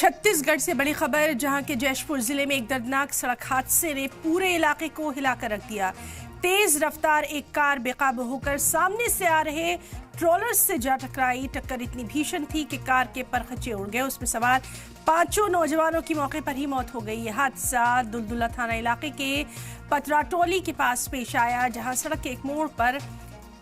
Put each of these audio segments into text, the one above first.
छत्तीसगढ़ से बड़ी खबर, जहां के जशपुर जिले में एक दर्दनाक सड़क हादसे ने पूरे इलाके को हिलाकर रख दिया। तेज रफ्तार एक कार बेकाबू होकर सामने से आ रहे ट्रॉलर से जा टकराई। टक्कर इतनी भीषण थी कि कार के परखचे उड़ गए। उसमें सवार 5 नौजवानों की मौके पर ही मौत हो गई। यह हादसा दुलदुला थाना इलाके के पतराटोली के पास पेश आया, जहां सड़क के एक मोड़ पर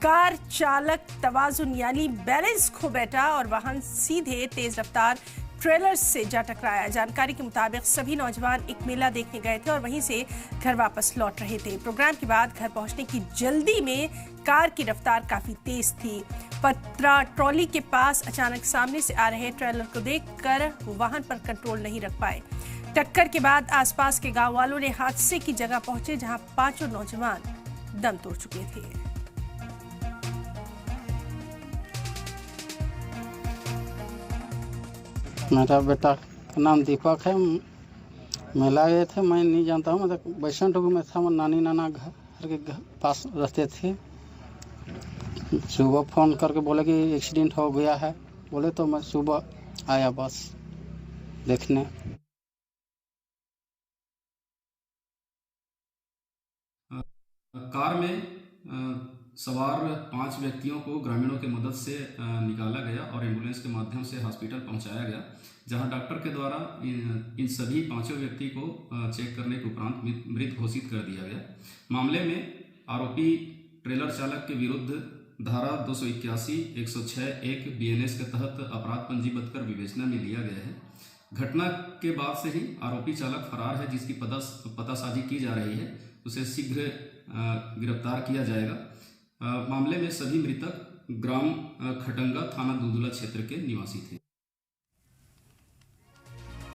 कार चालक तवाजुन यानी बैलेंस खो बैठा और वाहन सीधे तेज रफ्तार ट्रेलर से जा टकराया। जानकारी के मुताबिक सभी नौजवान एक मेला देखने गए थे और वहीं से घर वापस लौट रहे थे। प्रोग्राम के बाद घर पहुंचने की जल्दी में कार की रफ्तार काफी तेज थी। पतरा ट्रॉली के पास अचानक सामने से आ रहे ट्रेलर को देखकर वाहन पर कंट्रोल नहीं रख पाए। टक्कर के बाद आसपास के गांव वालों ने हादसे की जगह पहुंचे, जहां 5 नौजवान दम तोड़ चुके थे। मेरा बेटा का नाम दीपक है। मेला गए थे, मैं नहीं जानता हूँ, मतलब वैष्णव में था। नानी नाना घर के पास रहते थे। सुबह फ़ोन करके बोले कि एक्सीडेंट हो गया है। बोले तो मैं सुबह आया बस देखने। कार में सवार 5 व्यक्तियों को ग्रामीणों की मदद से निकाला गया और एम्बुलेंस के माध्यम से हॉस्पिटल पहुंचाया गया, जहां डॉक्टर के द्वारा इन सभी 5 व्यक्ति को चेक करने के उपरांत मृत घोषित कर दिया गया। मामले में आरोपी ट्रेलर चालक के विरुद्ध धारा 281, 106(1) BNS के तहत अपराध पंजीबद्ध कर विवेचना में लिया गया है। घटना के बाद से ही आरोपी चालक फरार है, जिसकी पतासाजी की जा रही है। उसे शीघ्र गिरफ्तार किया जाएगा। मामले में सभी मृतक ग्राम खटंगा, थाना दुलदुला क्षेत्र के निवासी थे।